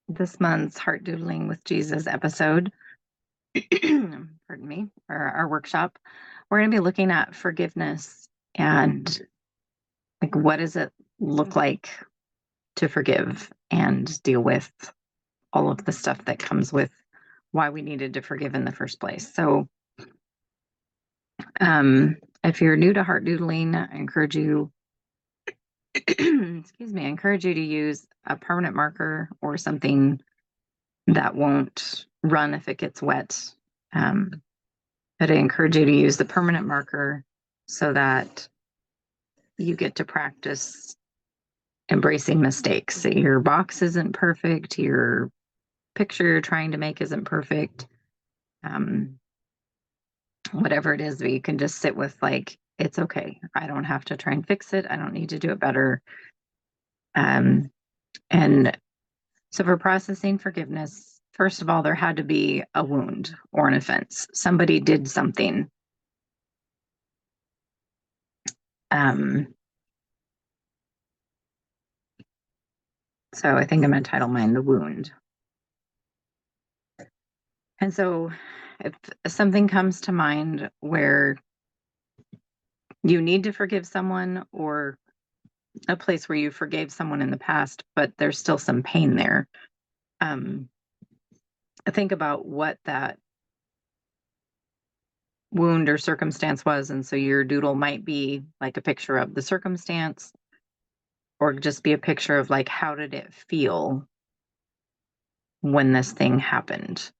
this month's Heart Doodling with Jesus episode, pardon me, or our workshop, we're going to be looking at forgiveness and like what does it look like to forgive and deal with all of the stuff that comes with why we needed to forgive in the first place. So, if you're new to heart doodling, I encourage you, excuse me, I encourage you to use a permanent marker or something that won't run if it gets wet. Um, but I encourage you to use the permanent marker so that you get to practice embracing mistakes. Your box isn't perfect, your picture you're trying to make isn't perfect. Um, whatever it is, but you can just sit with like, it's okay. I don't have to try and fix it. I don't need to do it better. Um, and so for processing forgiveness, first of all, there had to be a wound or an offense. Somebody did something. Um, so I think I'm going to title mine The Wound. And so if something comes to mind where you need to forgive someone or a place where you forgave someone in the past, but there's still some pain there, um, think about what that wound or circumstance was. And so your doodle might be like a picture of the circumstance or just be a picture of like, how did it feel when this thing happened?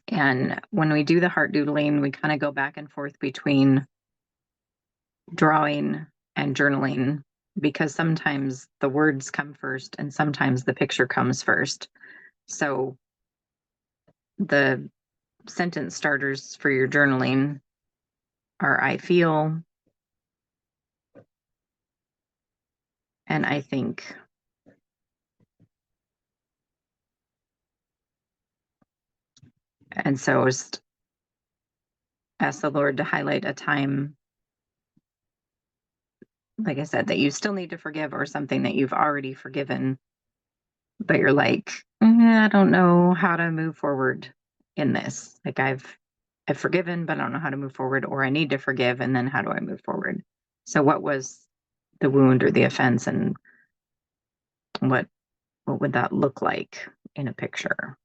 And when we do the heart doodling, we kind of go back and forth between drawing and journaling because sometimes the words come first and sometimes the picture comes first. So the sentence starters for your journaling are I feel and I think. And so just ask the Lord to highlight a time, like I said, that you still need to forgive or something that you've already forgiven, but you're like, I don't know how to move forward in this. Like I've forgiven, but I don't know how to move forward, or I need to forgive, and then how do I move forward? So what was the wound or the offense, and what would that look like in a picture?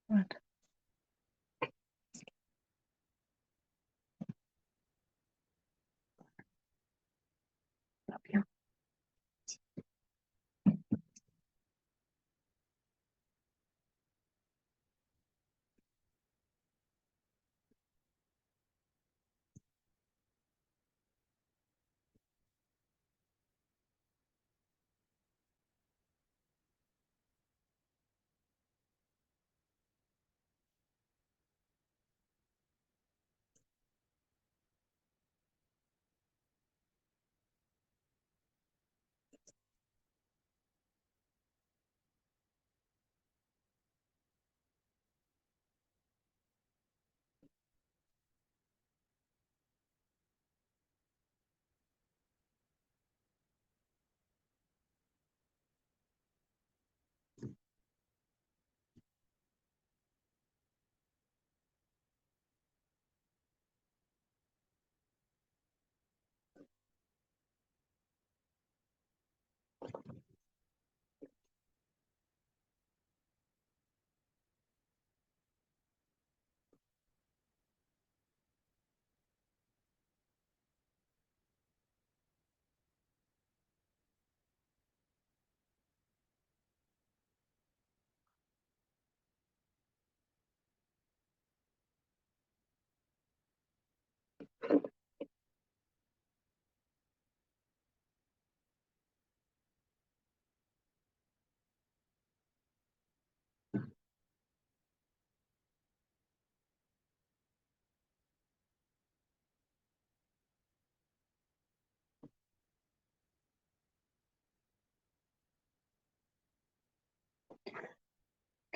What? Up here.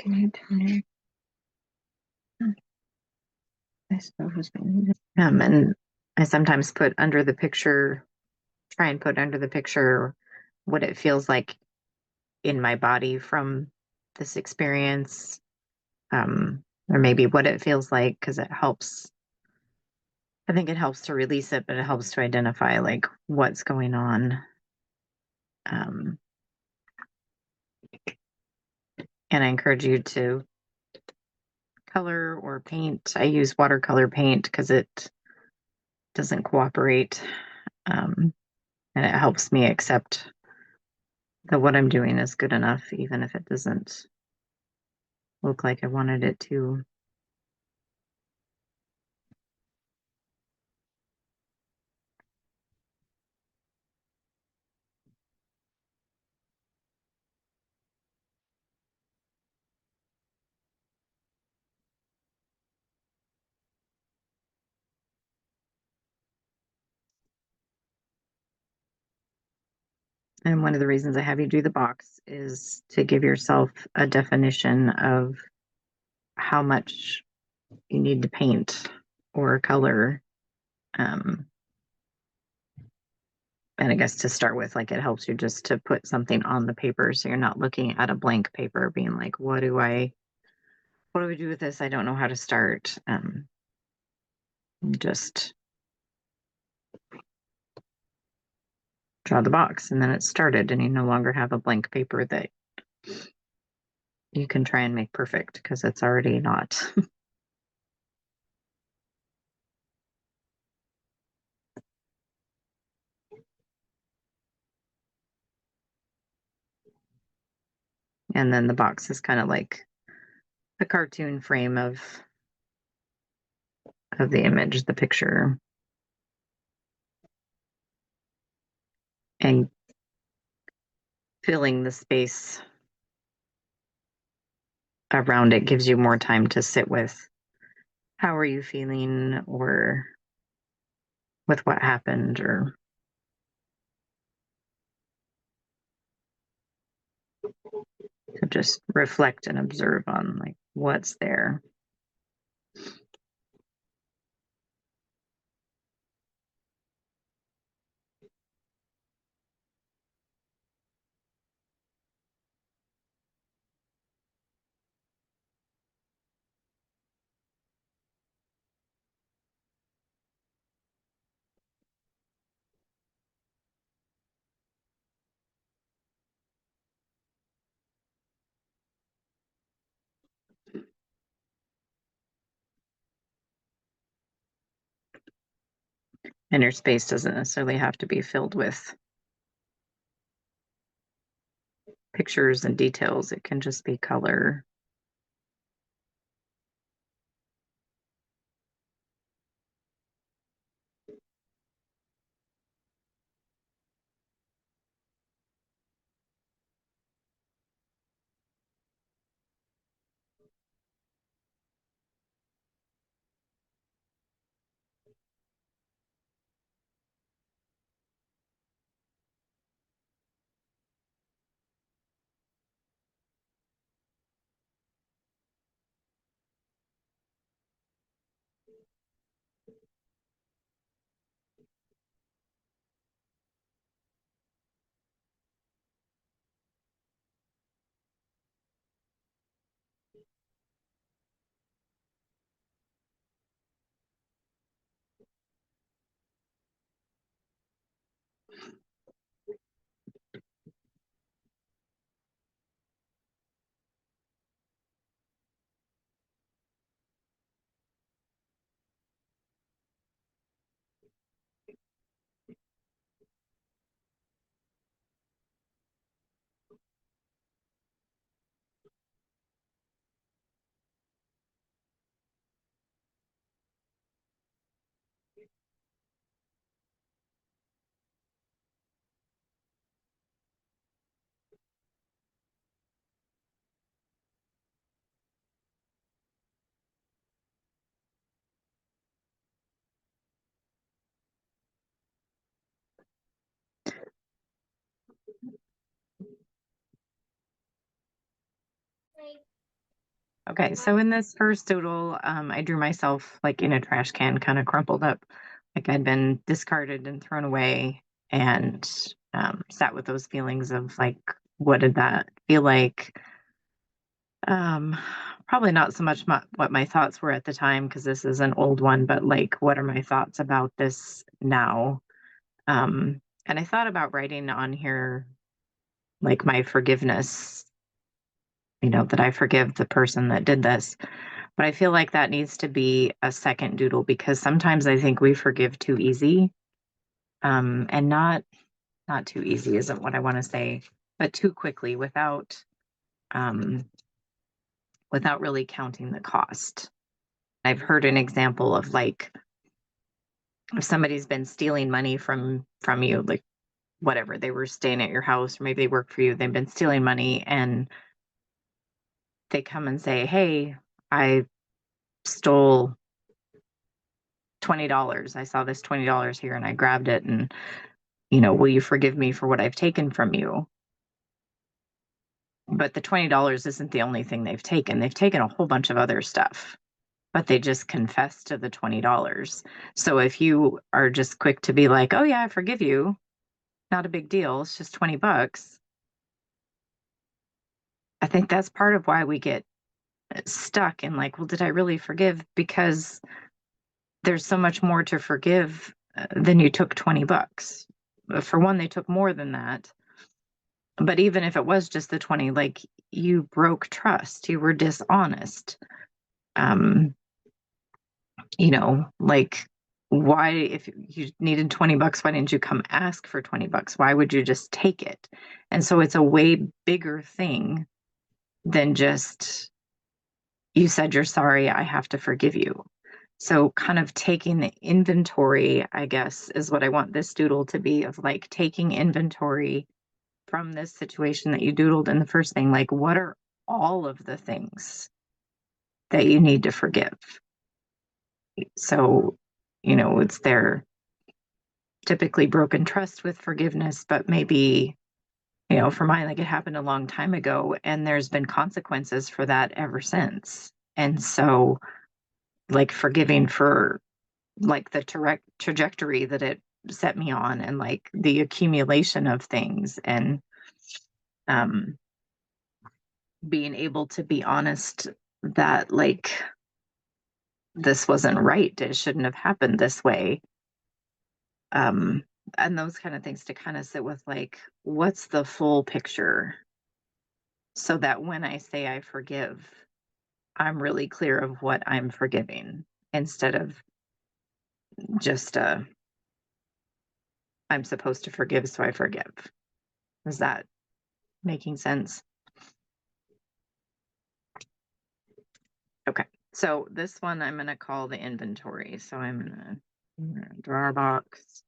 Can you turn it? I suppose. And I sometimes put under the picture, try and put under the picture what it feels like in my body from this experience, or maybe what it feels like, because it helps. I think it helps to release it, but it helps to identify like what's going on. Um, and I encourage you to color or paint. I use watercolor paint because it doesn't cooperate. And it helps me accept that what I'm doing is good enough, even if it doesn't look like I wanted it to. And one of the reasons I have you do the box is to give yourself a definition of how much you need to paint or color. Um, and I guess to start with, like it helps you just to put something on the paper so you're not looking at a blank paper being like, what do we do with this? I don't know how to start. Just draw the box and then it's started and you no longer have a blank paper that you can try and make perfect because it's already not. And then the box is kind of like a cartoon frame of the image, the picture. And filling the space around it gives you more time to sit with how are you feeling or with what happened or to just reflect and observe on like what's there. And your space doesn't necessarily have to be filled with pictures and details. It can just be color. Okay, so in this first doodle, I drew myself like in a trash can, kind of crumpled up, like I'd been discarded and thrown away, and sat with those feelings of like, what did that feel like? Um, Probably not so much what my thoughts were at the time, because this is an old one, but like, what are my thoughts about this now? And I thought about writing on here like my forgiveness, that I forgive the person that did this. But I feel like that needs to be a second doodle, because sometimes I think we forgive too easy. And not too easy isn't what I want to say, but too quickly um without really counting the cost. I've heard an example of like, if somebody's been stealing money from you, like whatever, they were staying at your house or maybe they work for you, they've been stealing money, and they come and say, "Hey, I stole $20. I saw this $20 here and I grabbed it, and will you forgive me for what I've taken from you?" But the $20 isn't the only thing they've taken. They've taken a whole bunch of other stuff, but they just confessed to the $20. So if you are just quick to be like, "Oh yeah, I forgive you. Not a big deal. It's just 20 bucks." I think that's part of why we get stuck in like, well, did I really forgive? Because there's so much more to forgive than you took 20 bucks. For one, they took more than that. But even if it was just the 20, like, you broke trust, you were dishonest. Um, like, why, if you needed 20 bucks, why didn't you come ask for 20 bucks? Why would you just take it? And so it's a way bigger thing than just, you said you're sorry, I have to forgive you. So kind of taking the inventory, I guess, is what I want this doodle to be, of like taking inventory from this situation that you doodled in the first thing. Like, what are all of the things that you need to forgive? So, it's their typically broken trust with forgiveness, but maybe, for mine, like it happened a long time ago and there's been consequences for that ever since. And so, like, forgiving for like the trajectory that it set me on, and like the accumulation of things, and um being able to be honest that like this wasn't right, it shouldn't have happened this way. um and those kind of things, to kind of sit with like, what's the full picture, so that when I say I forgive, I'm really clear of what I'm forgiving, instead of just I'm supposed to forgive, so I forgive. Is that making sense? Okay. So this one I'm going to call the inventory. So I'm gonna draw a box.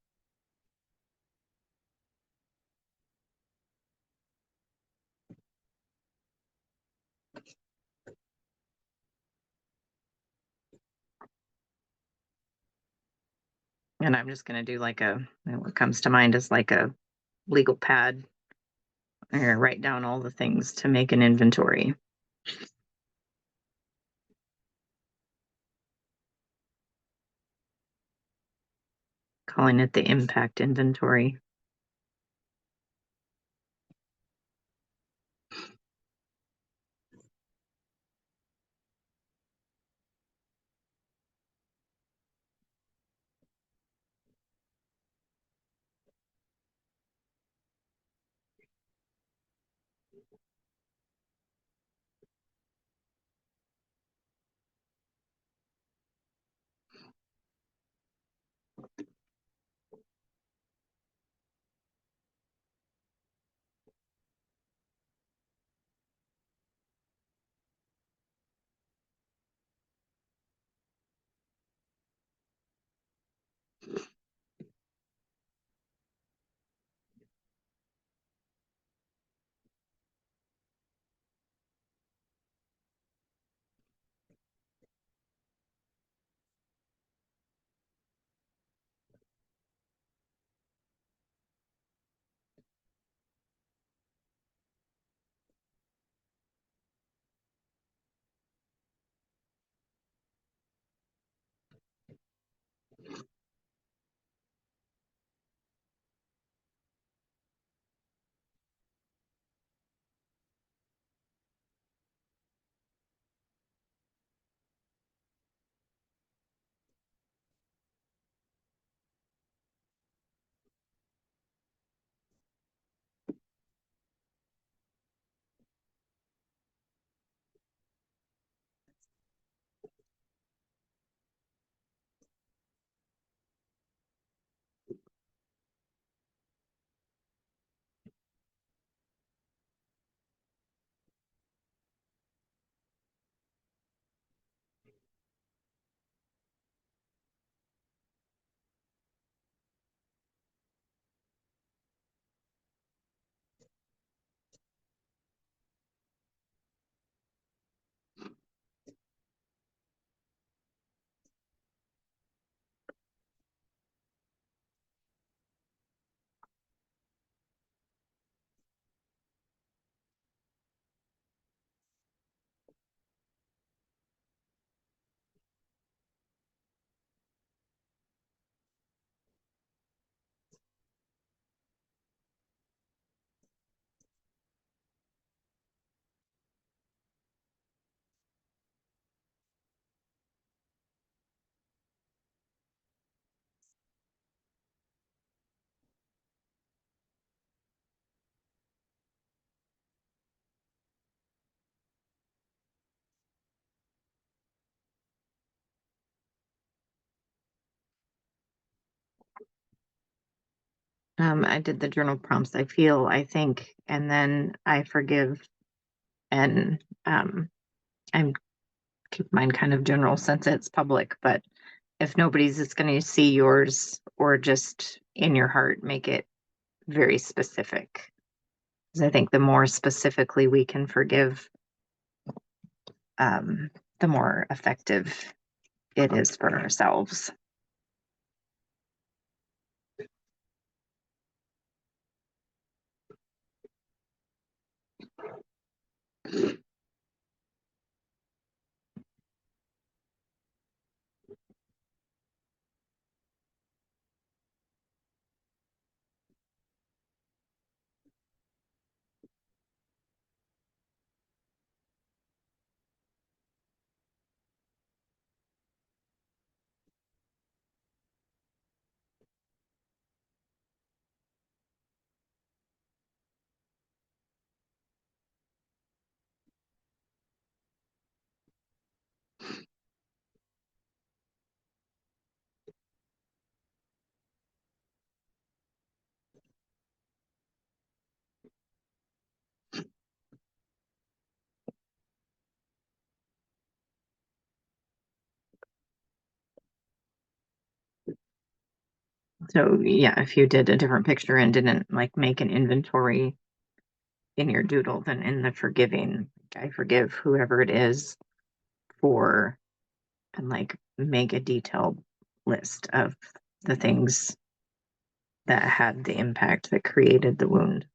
And I'm just going to do like what comes to mind is like a legal pad. I'm going to write down all the things to make an inventory, calling it the impact inventory. I did the journal prompts, I feel, I think, and then I forgive. And I'm keep mine kind of general since it's public, but if nobody's just going to see yours or just in your heart, make it very specific. Because I think the more specifically we can forgive, the more effective it is for ourselves. So yeah, if you did a different picture and didn't like make an inventory in your doodle, then in the forgiving, I forgive whoever it is for, and like make a detailed list of the things that had the impact that created the wound.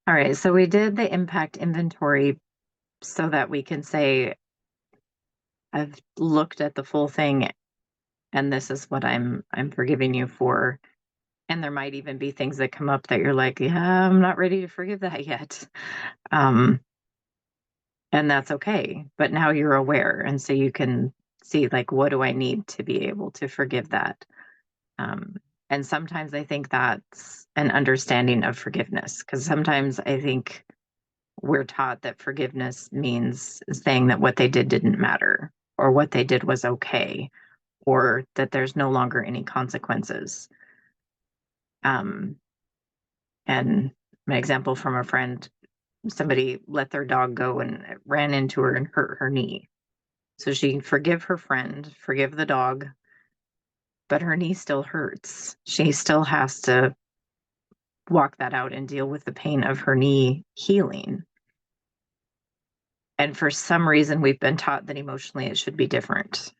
All right, so we did the impact inventory so that we can say, I've looked at the full thing and this is what I'm forgiving you for. And there might even be things that come up that you're like, yeah, I'm not ready to forgive that yet. Um, and that's okay. But now you're aware. And so you can see, like, what do I need to be able to forgive that? Um, and sometimes I think that's an understanding of forgiveness, because sometimes I think we're taught that forgiveness means saying that what they did didn't matter, or what they did was okay, or that there's no longer any consequences. Um, and an example from a friend, somebody let their dog go and it ran into her and hurt her knee. So she can forgive her friend, forgive the dog, but her knee still hurts. She still has to walk that out and deal with the pain of her knee healing. And for some reason, we've been taught that emotionally it should be different.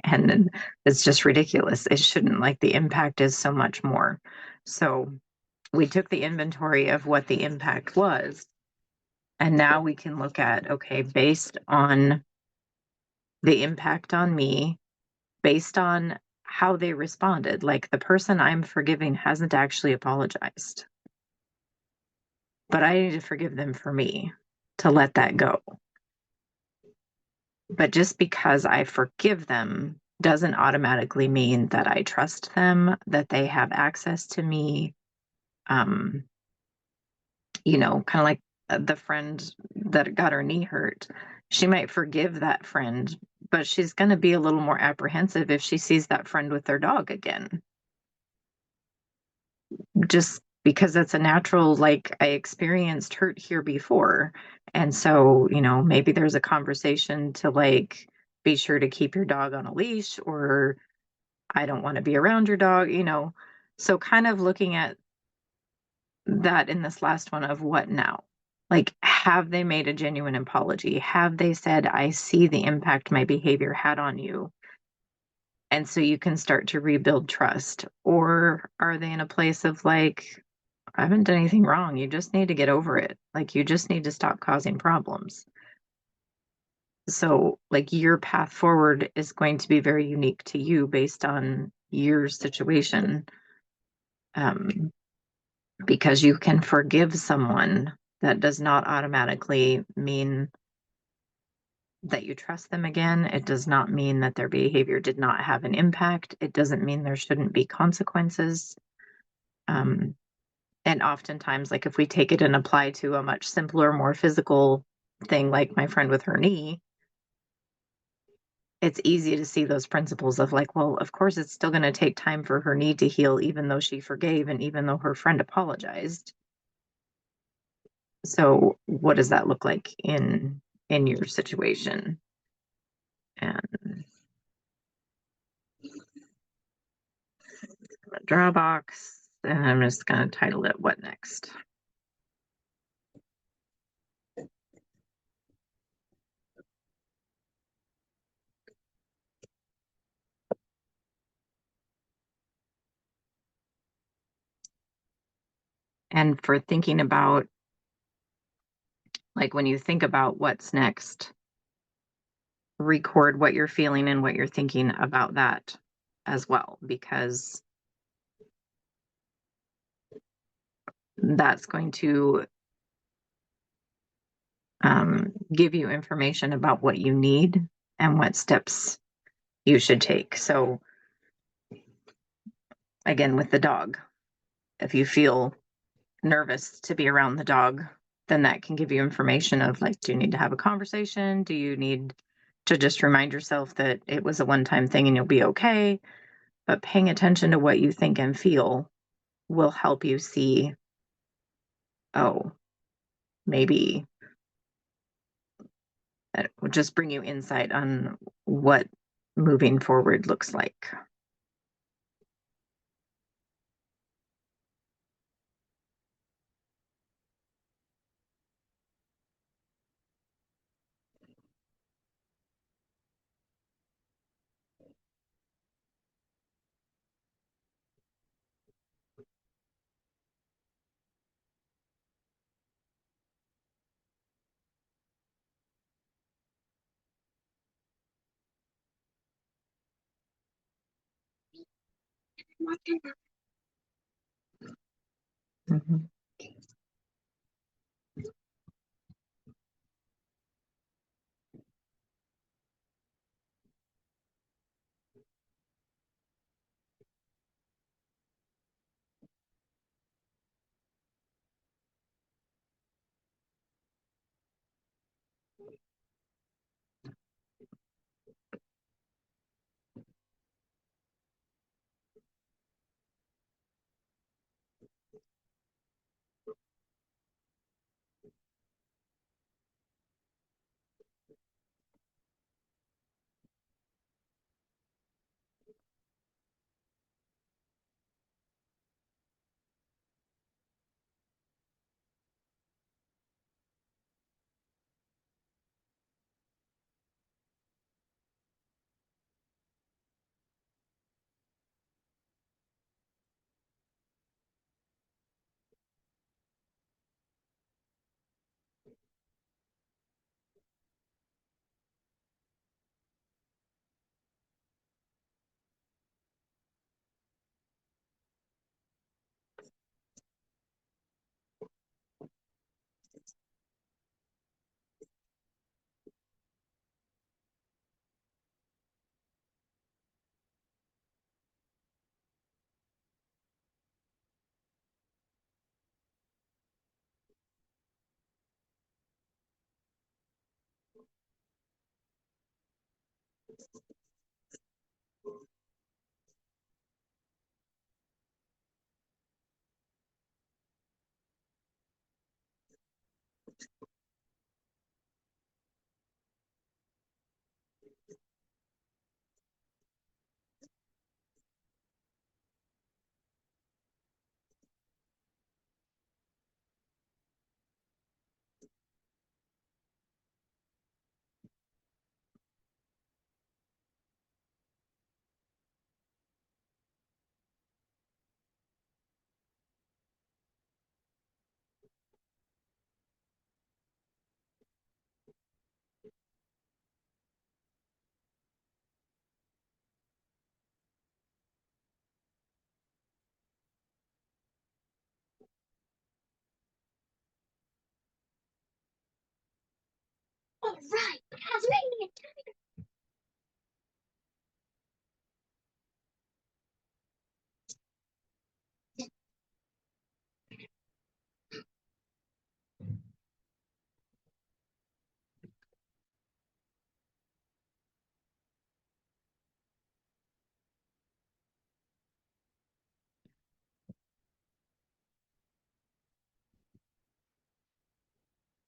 And it's just ridiculous. It shouldn't. Like, the impact is so much more. So we took the inventory of what the impact was. And now we can look at, okay, based on the impact on me, based on how they responded, like the person I'm forgiving hasn't actually apologized, but I need to forgive them for me to let that go. But just because I forgive them doesn't automatically mean that I trust them, that they have access to me. Um, kind of like the friend that got her knee hurt. She might forgive that friend, but she's going to be a little more apprehensive if she sees that friend with their dog again. Just because that's a natural, like, I experienced hurt here before. And so, maybe there's a conversation to, like, be sure to keep your dog on a leash, or I don't want to be around your dog. So kind of looking at that in this last one of what now? Like, have they made a genuine apology? Have they said, I see the impact my behavior had on you? And so you can start to rebuild trust. Or are they in a place of, like, I haven't done anything wrong. You just need to get over it. Like, you just need to stop causing problems. So, like, your path forward is going to be very unique to you based on your situation. Because you can forgive someone, that does not automatically mean that you trust them again. It does not mean that their behavior did not have an impact. It doesn't mean there shouldn't be consequences. Um, And oftentimes, like if we take it and apply to a much simpler, more physical thing, like my friend with her knee, it's easy to see those principles of like, well, of course, it's still going to take time for her knee to heal, even though she forgave and even though her friend apologized. So, what does that look like in your situation? And draw a box, and I'm just going to title it "What Next." And for thinking about, like, when you think about what's next, record what you're feeling and what you're thinking about that as well, because that's going to give you information about what you need and what steps you should take. So, again, with the dog, if you feel nervous to be around the dog, then that can give you information of like, do you need to have a conversation? Do you need to just remind yourself that it was a one time thing and you'll be okay? But paying attention to what you think and feel will help you see, oh, maybe that will just bring you insight on what moving forward looks like. Mhm.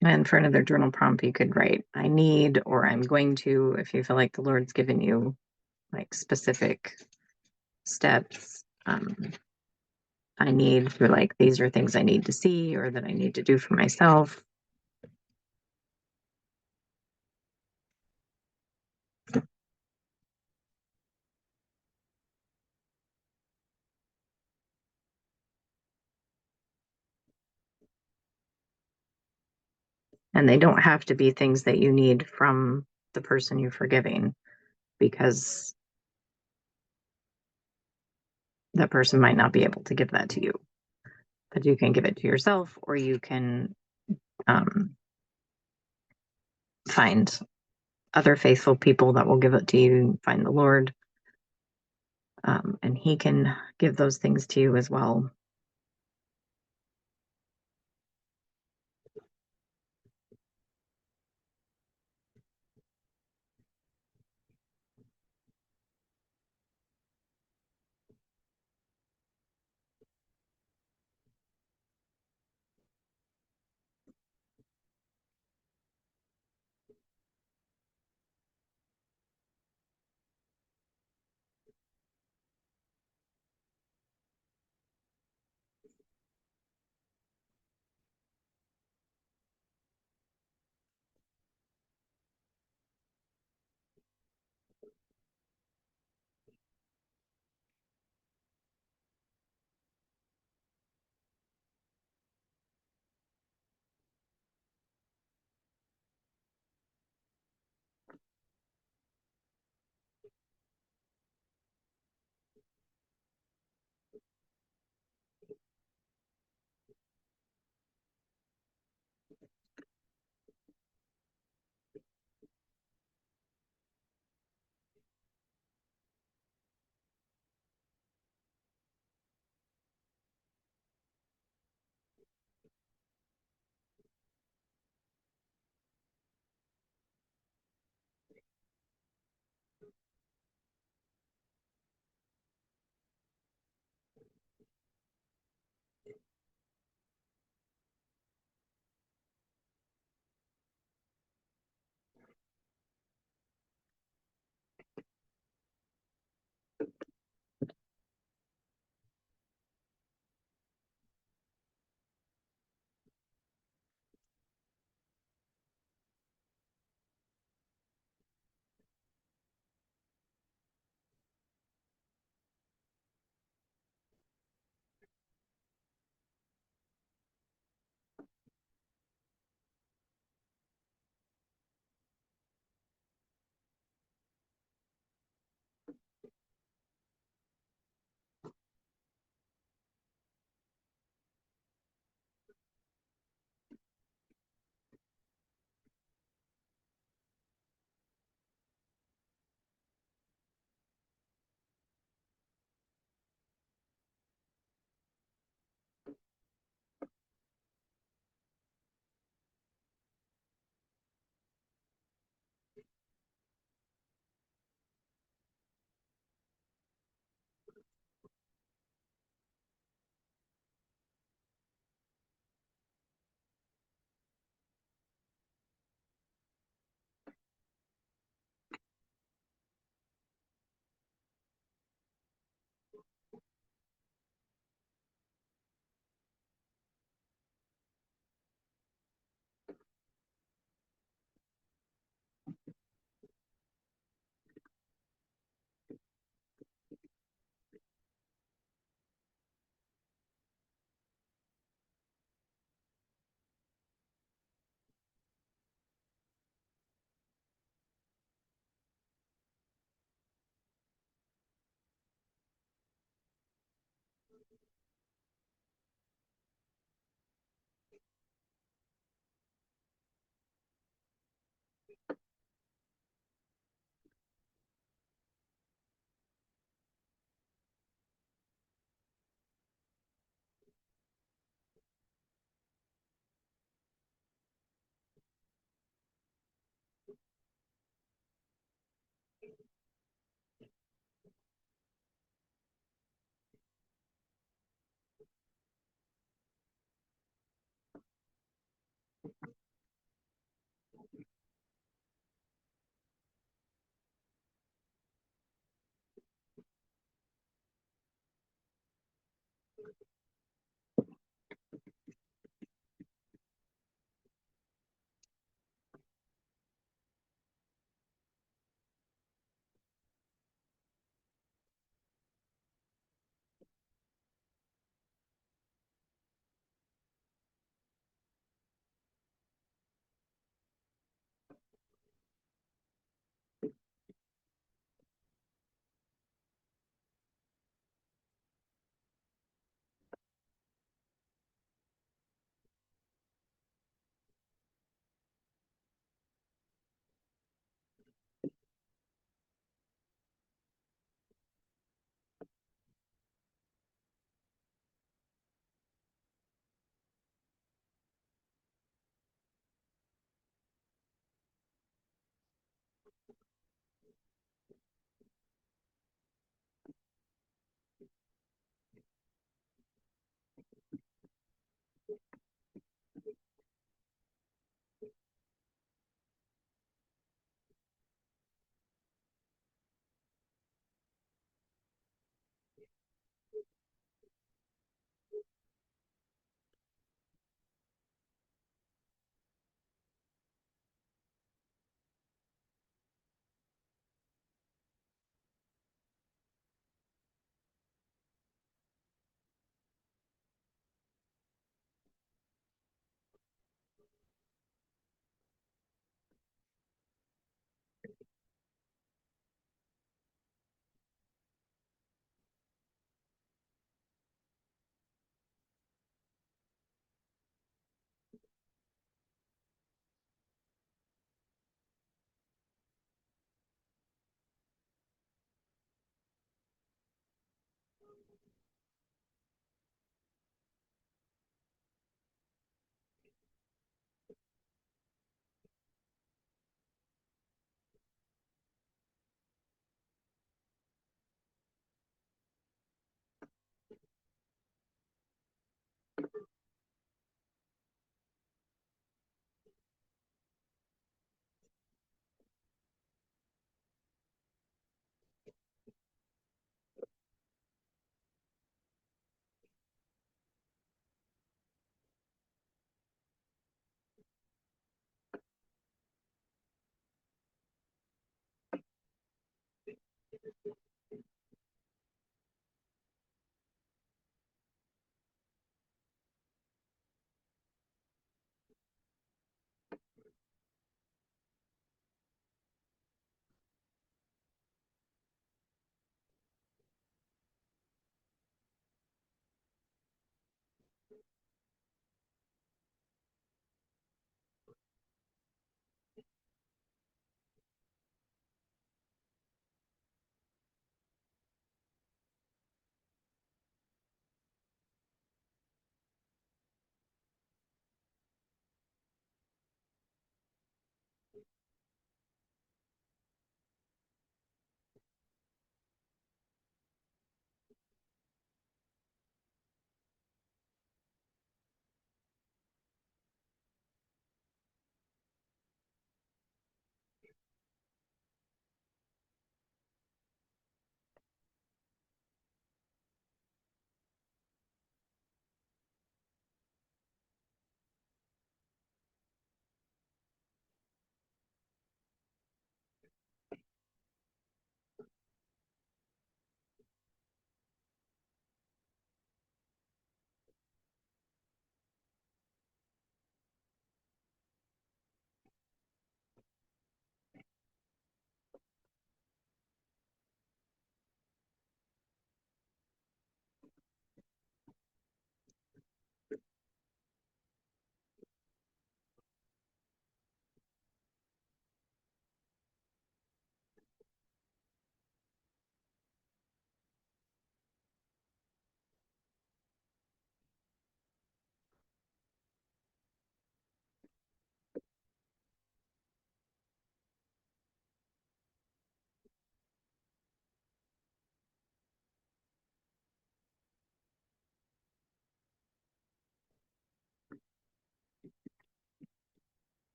And for another journal prompt, you could write, I need, or I'm going to, if you feel like the Lord's given you like specific steps. I need for like, these are things I need to see or that I need to do for myself. And they don't have to be things that you need from the person you're forgiving, because that person might not be able to give that to you. But you can give it to yourself, or you can find other faithful people that will give it to you. Find the Lord, and He can give those things to you as well.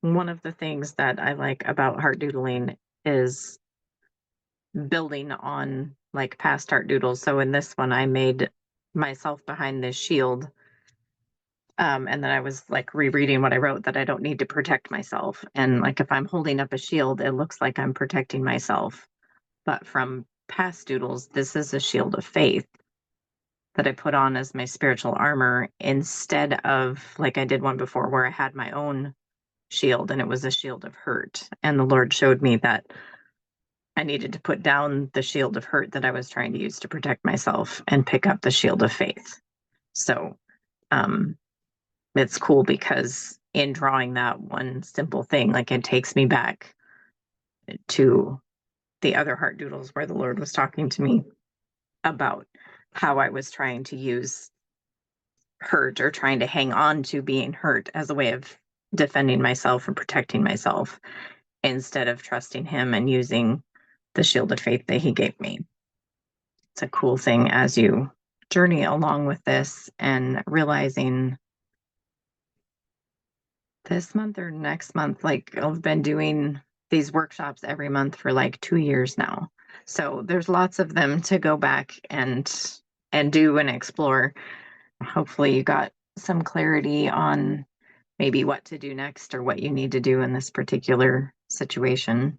one of the things that I like about heart doodling is building on like past heart doodles. So in this one, I made myself behind this shield. And then I was like rereading what I wrote, that I don't need to protect myself. And like if I'm holding up a shield, it looks like I'm protecting myself. But from past doodles, this is a shield of faith that I put on as my spiritual armor, instead of like I did one before where I had my own shield and it was a shield of hurt. And the Lord showed me that I needed to put down the shield of hurt that I was trying to use to protect myself and pick up the shield of faith. So um, it's cool because in drawing that one simple thing, like it takes me back to the other heart doodles where the Lord was talking to me about how I was trying to use hurt or trying to hang on to being hurt as a way of defending myself and protecting myself, instead of trusting him and using the shield of faith that he gave me. It's a cool thing as you journey along with this and realizing this month or next month, like I've been doing these workshops every month for like 2 years now. So there's lots of them to go back and do and explore. Hopefully you got some clarity on maybe what to do next or what you need to do in this particular situation.